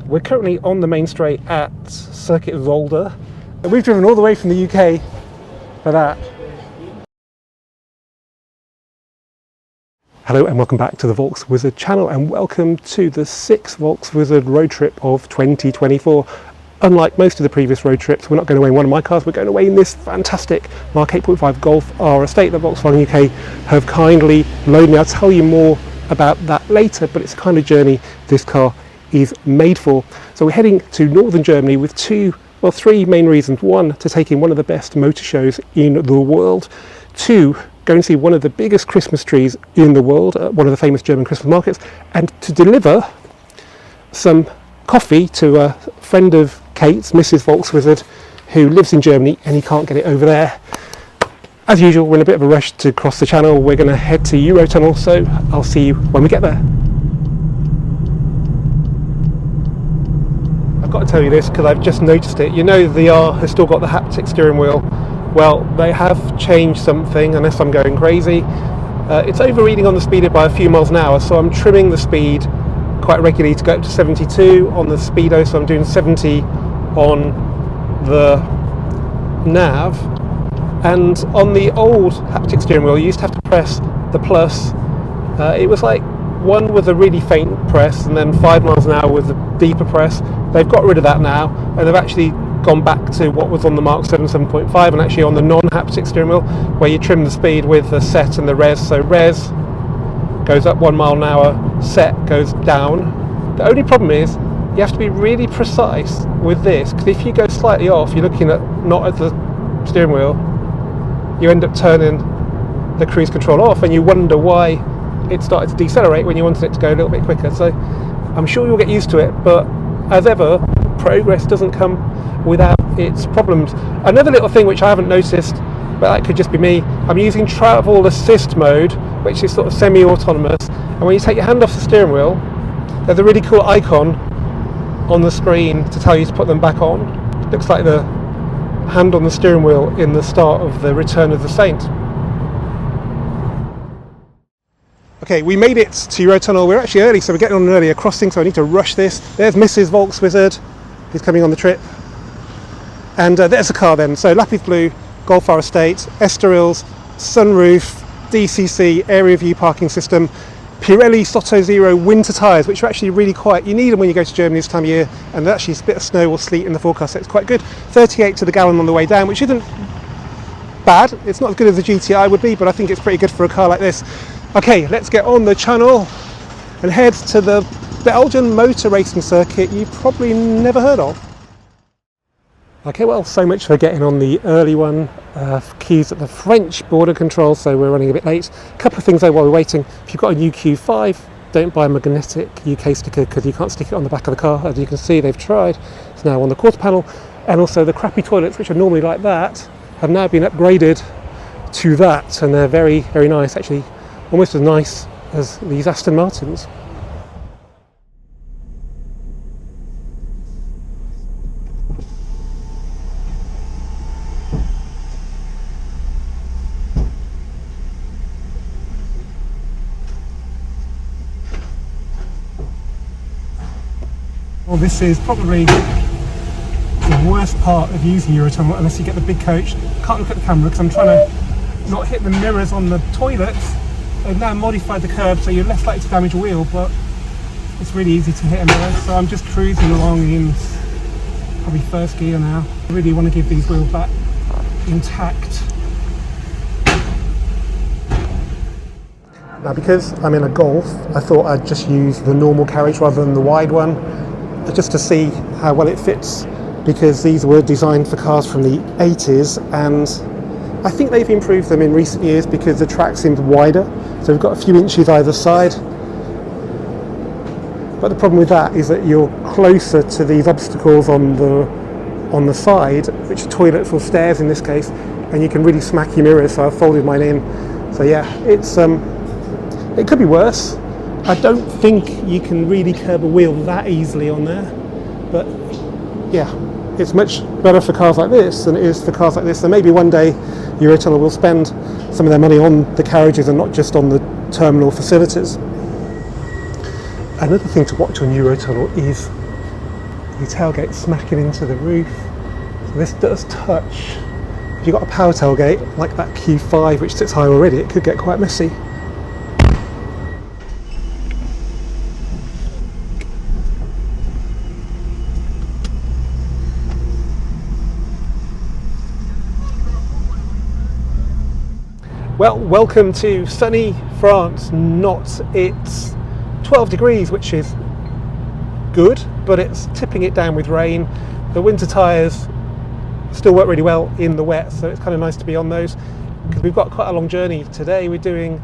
We're currently on the main straight at Circuit Zolder. We've driven all the way from the UK for that. Hello and welcome back to the Volkswizard channel, and welcome to the 6th Volkswizard road trip of 2024. Unlike most of the previous road trips, we're not going away in one of my cars, we're going away in this fantastic Mark 8.5 Golf R Estate that Volkswagen UK have kindly loaned me. I'll tell you more about that later, but it's the kind of journey this car is made for. So we're heading to northern Germany with three main reasons. One, to take in one of the best motor shows in the world. Two, go and see one of the biggest Christmas trees in the world, one of the famous German Christmas markets, and to deliver some coffee to a friend of Kate's, Mrs. Volkswizard, who lives in Germany and he can't get it over there. As usual, we're in a bit of a rush to cross the channel. We're going to head to Eurotunnel, so I'll see you when we get there. I've got to tell you this because I've just noticed it. You know the R has still got the haptic steering wheel. Well, they have changed something, unless I'm going crazy. It's overreading on the speedo by a few miles an hour, so I'm trimming the speed quite regularly to go up to 72 on the speedo, so I'm doing 70 on the nav. And on the old haptic steering wheel, you used to have to press the plus. It was like one with a really faint press and then 5 miles an hour with a deeper press. They've got rid of that now, and they've actually gone back to what was on the Mark 7 7.5 and actually on the non-haptic steering wheel, where you trim the speed with the set and the res. So res goes up 1 mile an hour, set goes down. The only problem is you have to be really precise with this, because if you go slightly off, you're looking at not at the steering wheel, you end up turning the cruise control off and you wonder why it started to decelerate when you wanted it to go a little bit quicker. So I'm sure you'll get used to it, but as ever, progress doesn't come without its problems. Another little thing which I haven't noticed, but that could just be me, I'm using travel assist mode, which is sort of semi-autonomous, and when you take your hand off the steering wheel, there's a really cool icon on the screen to tell you to put them back on. It looks like the hand on the steering wheel in the start of the Return of the Saint. Okay, we made it to Eurotunnel. We're actually early, so we're getting on an earlier crossing, so I need to rush this. There's Mrs. Volkswizard, who's coming on the trip. And there's the car then. So lapis blue, Golf R Estate, Estorils, sunroof, DCC, area view parking system, Pirelli Soto Zero winter tyres, which are actually really quiet. You need them when you go to Germany this time of year, and there's actually a bit of snow or sleet in the forecast, so it's quite good. 38 to the gallon on the way down, which isn't bad. It's not as good as the GTI would be, but I think it's pretty good for a car like this. Okay, let's get on the channel and head to the Belgian motor racing circuit you've probably never heard of. Okay, well, so much for getting on the early one. Queues at the French border control, so we're running a bit late. A couple of things though while we're waiting. If you've got a UQ5, don't buy a magnetic UK sticker because you can't stick it on the back of the car. As you can see, they've tried. It's now on the quarter panel. And also the crappy toilets, which are normally like that, have now been upgraded to that, and they're very, very nice. Actually, almost as nice as these Aston Martins. Well, this is probably the worst part of using Eurotunnel, unless you get the big coach. Can't look at the camera because I'm trying to not hit the mirrors on the toilets. They've now modified the curb so you're less likely to damage a wheel, but it's really easy to hit a mirror. So I'm just cruising along in probably first gear now. I really want to give these wheels back intact. Now, because I'm in a Golf, I thought I'd just use the normal carriage rather than the wide one, just to see how well it fits, because these were designed for cars from the 80s, and I think they've improved them in recent years because the track seems wider, so we've got a few inches either side. But the problem with that is that you're closer to these obstacles on the side, which are toilets or stairs in this case, and you can really smack your mirrors, so I've folded mine in. So yeah, it could be worse. I don't think you can really curb a wheel that easily on there, but yeah, it's much better for cars like this than it is for cars like this. So maybe one day Eurotunnel will spend some of their money on the carriages and not just on the terminal facilities. Another thing to watch on Eurotunnel is the tailgate smacking into the roof. So this does touch. If you've got a power tailgate like that Q5 which sits high already, it could get quite messy. Well, welcome to sunny France. It's 12 degrees, which is good, but it's tipping it down with rain. The winter tyres still work really well in the wet, so it's kind of nice to be on those because we've got quite a long journey today. We're doing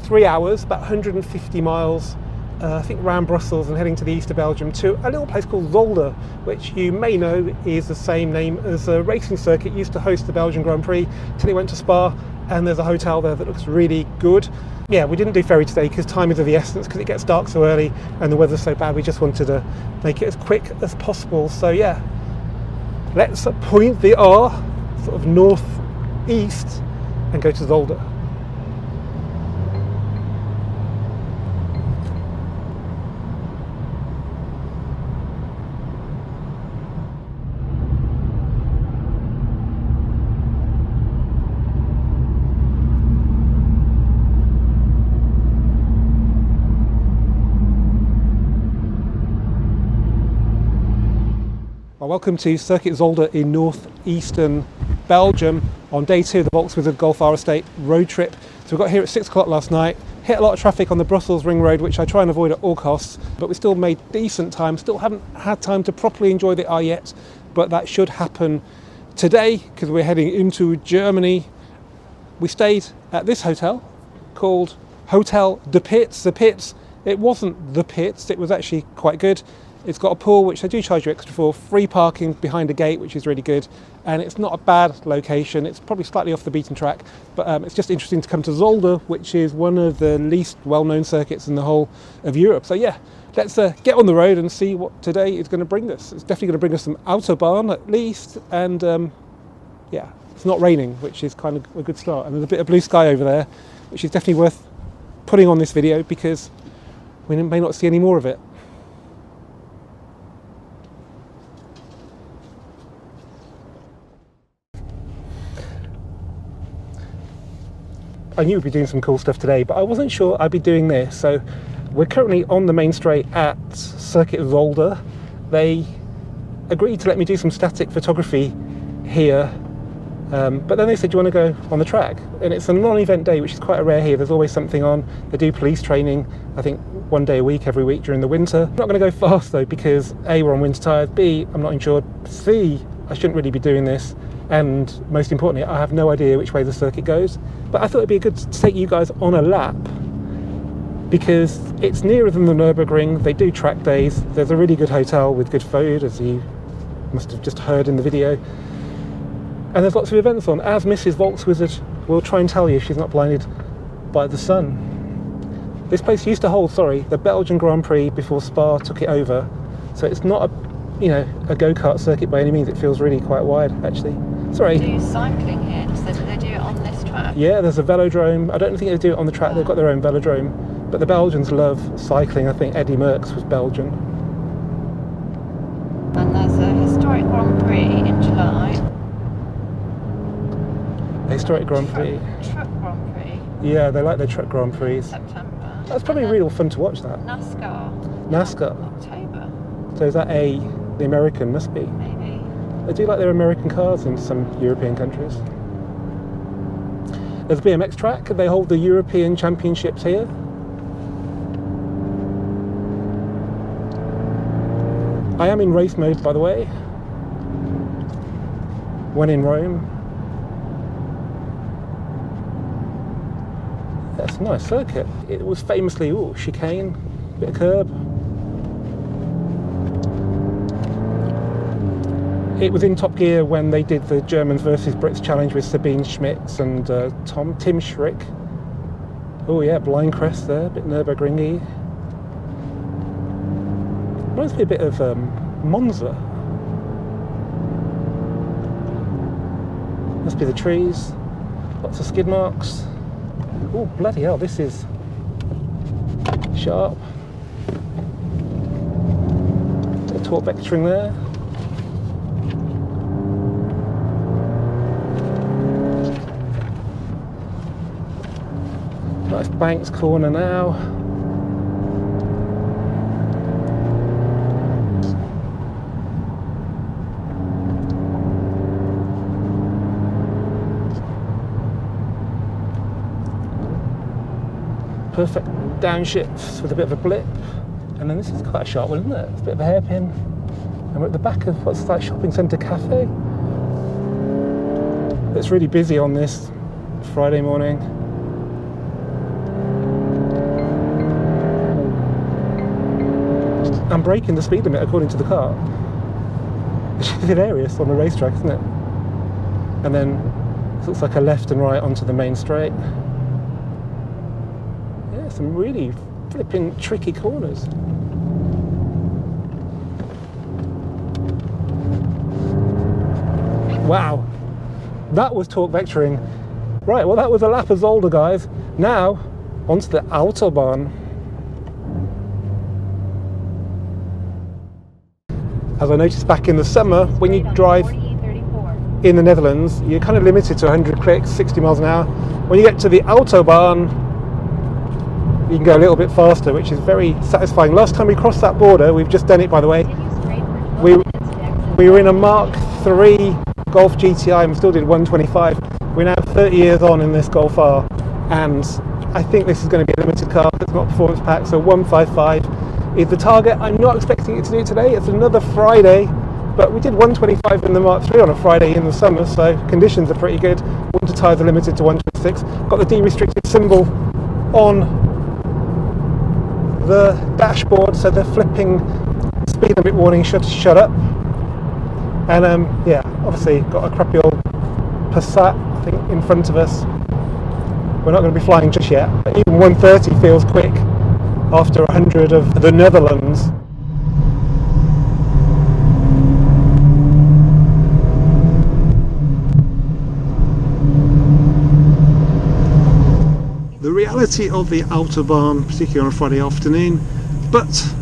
3 hours, about 150 miles, I think around Brussels, and heading to the east of Belgium to a little place called Zolder, which you may know is the same name as a racing circuit. It used to host the Belgian Grand Prix till it went to Spa, and there's a hotel there that looks really good. Yeah, we didn't do ferry today because time is of the essence because it gets dark so early and the weather's so bad. We just wanted to make it as quick as possible. So yeah, let's point the R sort of north-east and go to Zolder. Well, welcome to Circuit Zolder in northeastern Belgium on day 2 of the Volkswagen Golf R Estate road trip. So we got here at 6 o'clock last night, hit a lot of traffic on the Brussels ring road, which I try and avoid at all costs, but we still made decent time. Still haven't had time to properly enjoy the R yet, but that should happen today because we're heading into Germany. We stayed at this hotel called Hotel de Pits. The Pits, it wasn't the Pits, it was actually quite good. It's got a pool, which they do charge you extra for, free parking behind a gate, which is really good, and it's not a bad location. It's probably slightly off the beaten track, but it's just interesting to come to Zolder, which is one of the least well-known circuits in the whole of Europe. So yeah, let's get on the road and see what today is going to bring us. It's definitely going to bring us some autobahn at least, and yeah, it's not raining, which is kind of a good start, and there's a bit of blue sky over there, which is definitely worth putting on this video because we may not see any more of it. I knew we'd be doing some cool stuff today, but I wasn't sure I'd be doing this. So we're currently on the main straight at Circuit Zolder. They agreed to let me do some static photography here, but then they said, do you want to go on the track? And it's a non-event day, which is quite rare here. There's always something on. They do police training, I think 1 day a week, every week during the winter. I'm not going to go fast though, because A, we're on winter tyres, B, I'm not insured, C, I shouldn't really be doing this, and most importantly, I have no idea which way the circuit goes. But I thought it'd be good to take you guys on a lap because it's nearer than the Nürburgring. They do track days. There's a really good hotel with good food, as you must have just heard in the video. And there's lots of events on, as Mrs. Volkswizard will try and tell you if she's not blinded by the sun. This place used to hold, the Belgian Grand Prix before Spa took it over. So it's not a go-kart circuit by any means. It feels really quite wide, actually. Sorry. They do cycling here, so do they do it on this track? Yeah, there's a velodrome. I don't think they do it on the track. They've got their own velodrome. But the Belgians love cycling. I think Eddie Merckx was Belgian. And there's a historic Grand Prix in July. A historic Grand Prix. Truck Grand Prix. Yeah, they like their truck Grand Prix. September. That's probably real fun to watch that. NASCAR. October. So is that the American? Must be. Maybe. They do like their American cars in some European countries. There's a BMX track. They hold the European Championships here. I am in race mode, by the way. When in Rome. That's a nice circuit. It was famously, chicane, bit of curb. It was in Top Gear when they did the Germans versus Brits challenge with Sabine Schmitz and Tim Schrick. Oh yeah, blind crest there, a bit Nürburgringy. Reminds me a bit of Monza. Must be the trees. Lots of skid marks. Oh bloody hell, this is sharp. torque vectoring there. Nice Banks corner now. Perfect downshifts with a bit of a blip. And then this is quite a sharp one, isn't it? It's a bit of a hairpin. And we're at the back of what's that shopping centre cafe. It's really busy on this Friday morning. I'm breaking the speed limit according to the car. It's hilarious on the racetrack, isn't it? And then it looks like a left and right onto the main straight. Yeah, some really flipping tricky corners. Wow, that was torque vectoring. Right, well that was a lap of Zolder, guys. Now, onto the autobahn. As I noticed back in the summer, when you drive in the Netherlands, you're kind of limited to 100 clicks, 60 miles an hour. When you get to the autobahn, you can go a little bit faster, which is very satisfying. Last time we crossed that border, we've just done it by the way, we were in a Mark III Golf GTI and we still did 125. We're now 30 years on in this Golf R, and I think this is going to be a limited car. It's not performance pack, so 155 is the target. I'm not expecting it to do it today. It's another Friday, but we did 125 in the Mark III on a Friday in the summer, so conditions are pretty good. Winter tyres are limited to 126. Got the de-restricted symbol on the dashboard, so the flipping speed limit warning should shut up. And yeah, obviously got a crappy old Passat, I think, in front of us. We're not going to be flying just yet, but even 130 feels quick after 100 of the Netherlands. The reality of the autobahn, particularly on a Friday afternoon, but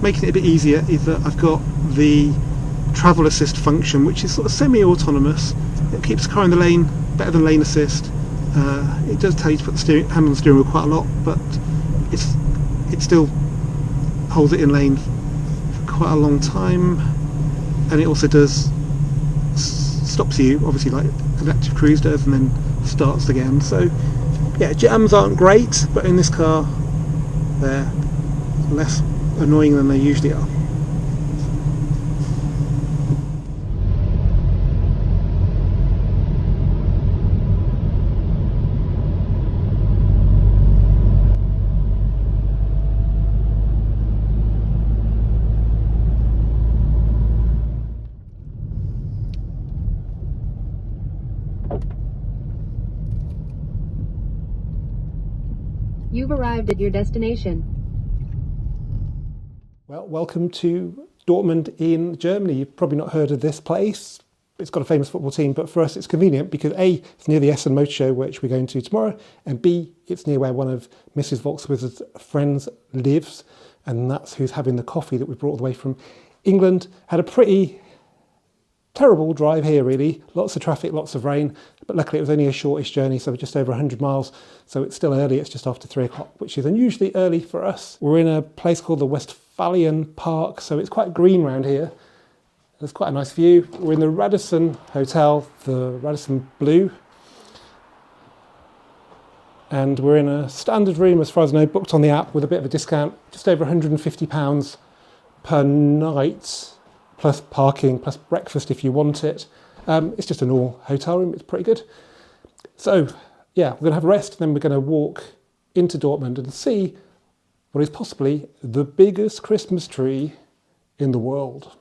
making it a bit easier, is that I've got the travel assist function, which is sort of semi-autonomous. It keeps the car in the lane better than lane assist. It does tell you to put the hand on the steering wheel quite a lot, but it still holds it in lane for quite a long time, and it also does stops you, obviously, like an active cruise does, and then starts again. So yeah, jams aren't great, but in this car they're less annoying than they usually are. You've arrived at your destination. Well, welcome to Dortmund in Germany. You've probably not heard of this place. It's got a famous football team, but for us it's convenient because A, it's near the Essen Motor Show, which we're going to tomorrow, and B, it's near where one of Mrs. Volkswizard's friends lives, and that's who's having the coffee that we brought all the way from England. Had a pretty terrible drive here, really. Lots of traffic, lots of rain, but luckily it was only a shortish journey, so we're just over 100 miles, so it's still early. It's just after 3 o'clock, which is unusually early for us. We're in a place called the Westphalian Park, so it's quite green around here. There's quite a nice view. We're in the Radisson Hotel, the Radisson Blue, and we're in a standard room, as far as I know, booked on the app with a bit of a discount, just over £150 per night, plus parking, plus breakfast if you want it. It's just a normal hotel room. It's pretty good. So yeah, we're going to have a rest, then we're going to walk into Dortmund and see what is possibly the biggest Christmas tree in the world.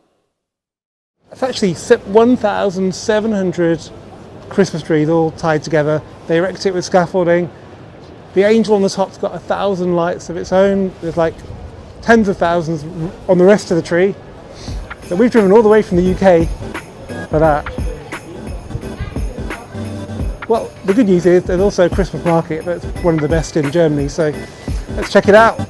It's actually 1,700 Christmas trees all tied together. They erect it with scaffolding. The angel on the top's got 1,000 lights of its own. There's like tens of thousands on the rest of the tree. So we've driven all the way from the UK for that. Well, the good news is there's also a Christmas market that's one of the best in Germany, so let's check it out.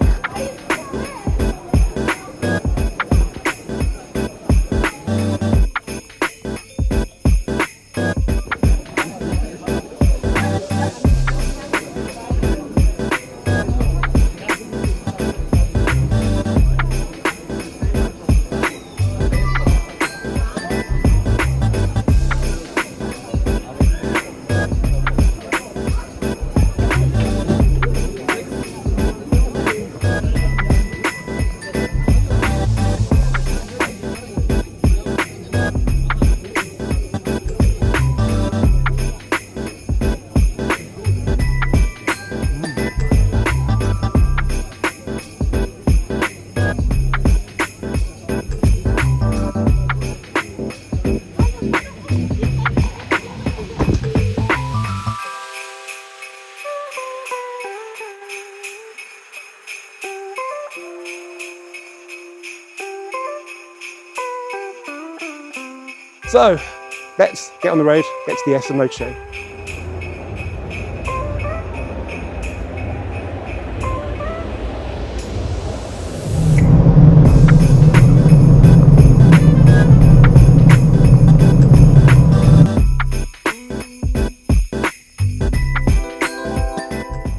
So let's get on the road, get to the Essen Motor Show.